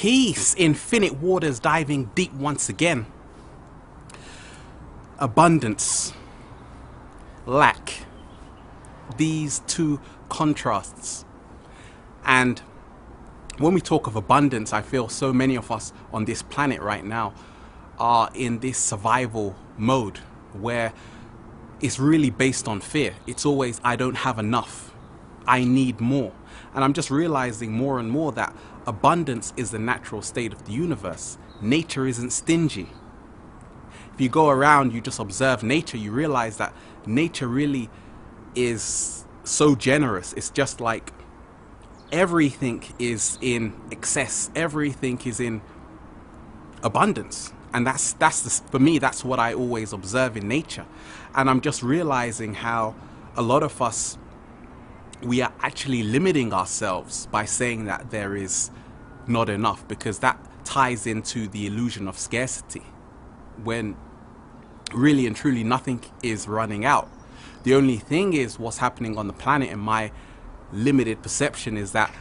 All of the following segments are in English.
Peace, infinite waters diving deep once again. Abundance, lack, these two contrasts. And when we talk of abundance, I feel so many of us on this planet right now are in this survival mode where it's really based on fear. It's always, I don't have enough, I need more. And I'm just realizing more and more that abundance is the natural state of the universe. Nature isn't stingy. If you go around, you just observe nature, you realize that nature really is so generous. It's just like everything is in excess, everything is in abundance. And for me, that's what I always observe in nature. And I'm just realizing how a lot of us, we are actually limiting ourselves by saying that there is not enough, because that ties into the illusion of scarcity, when really and truly nothing is running out. The only thing is, what's happening on the planet, in my limited perception, is that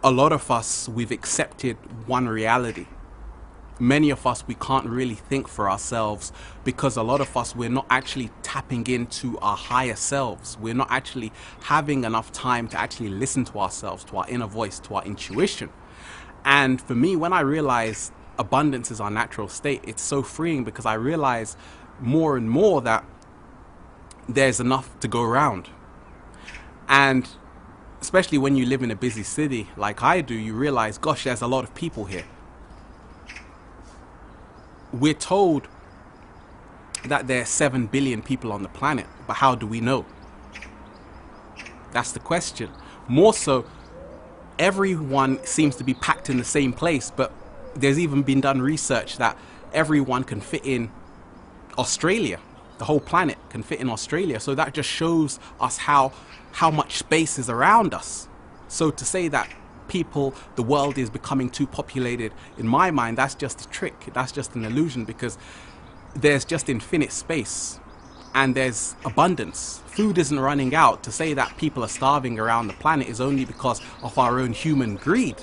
a lot of us, we've accepted one reality. Many of us, we can't really think for ourselves, because a lot of us, we're not actually tapping into our higher selves. We're not actually having enough time to actually listen to ourselves, to our inner voice, to our intuition. And for me, when I realize abundance is our natural state, it's so freeing, because I realize more and more that there's enough to go around. And especially when you live in a busy city like I do, you realize, gosh, there's a lot of people here. We're told that there are 7 billion people on the planet, but how do we know? That's the question. More so, everyone seems to be packed in the same place, but there's even been done research that everyone can fit in Australia. The whole planet can fit in Australia. So that just shows us how much space is around us. So to say that the world is becoming too populated, in my mind, that's just a trick. That's just an illusion, because there's just infinite space and there's abundance. Food isn't running out. To say that people are starving around the planet is only because of our own human greed.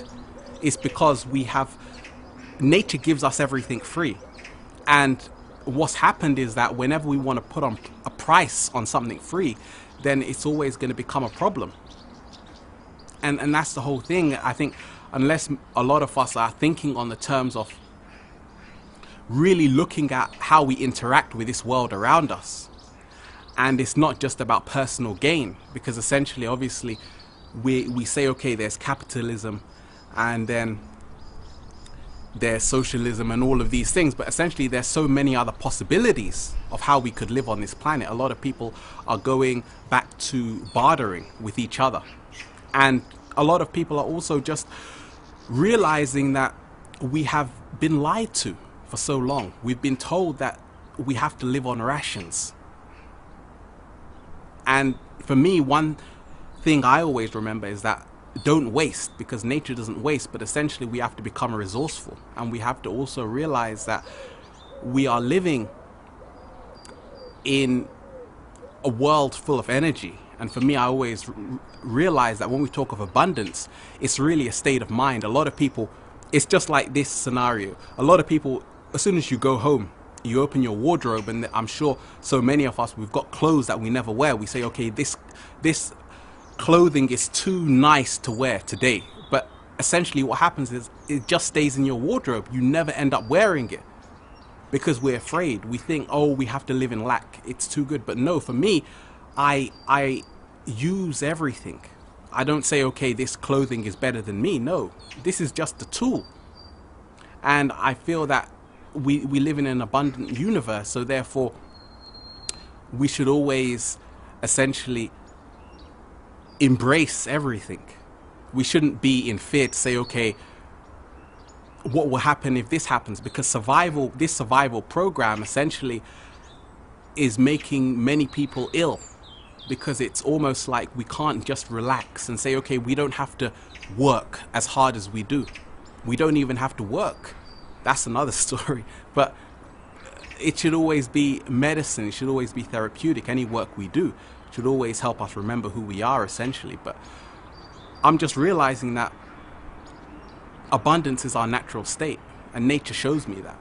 It's because nature gives us everything free. And what's happened is that whenever we want to put on a price on something free, then it's always going to become a problem. And that's the whole thing. I think unless a lot of us are thinking on the terms of really looking at how we interact with this world around us, and it's not just about personal gain, because essentially, obviously, we say, okay, there's capitalism and then there's socialism and all of these things, but essentially there's so many other possibilities of how we could live on this planet. A lot of people are going back to bartering with each other. And a lot of people are also just realizing that we have been lied to for so long. We've been told that we have to live on rations. And for me, one thing I always remember is that don't waste, because nature doesn't waste, but essentially we have to become resourceful. And we have to also realize that we are living in a world full of energy. And for me, I always realize that when we talk of abundance, it's really a state of mind. A lot of people, it's just like this scenario. A lot of people, as soon as you go home, you open your wardrobe, and I'm sure so many of us, we've got clothes that we never wear. We say, okay, this clothing is too nice to wear today. But essentially what happens is it just stays in your wardrobe. You never end up wearing it, because we're afraid. We think, oh, we have to live in lack. It's too good. But no, for me, I use everything. I don't say, okay, this clothing is better than me. No, this is just a tool. And I feel that we live in an abundant universe, so therefore we should always essentially embrace everything. We shouldn't be in fear to say, okay, what will happen if this happens? Because this survival program essentially is making many people ill, because it's almost like we can't just relax and say, okay, we don't have to work as hard as we do. We don't even have to work. That's another story. But it should always be medicine. It should always be therapeutic. Any work we do should always help us remember who we are, essentially. But I'm just realizing that Abundance is our natural state, and nature shows me that.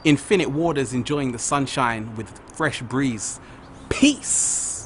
Infinite waters enjoying the sunshine with fresh breeze. Peace!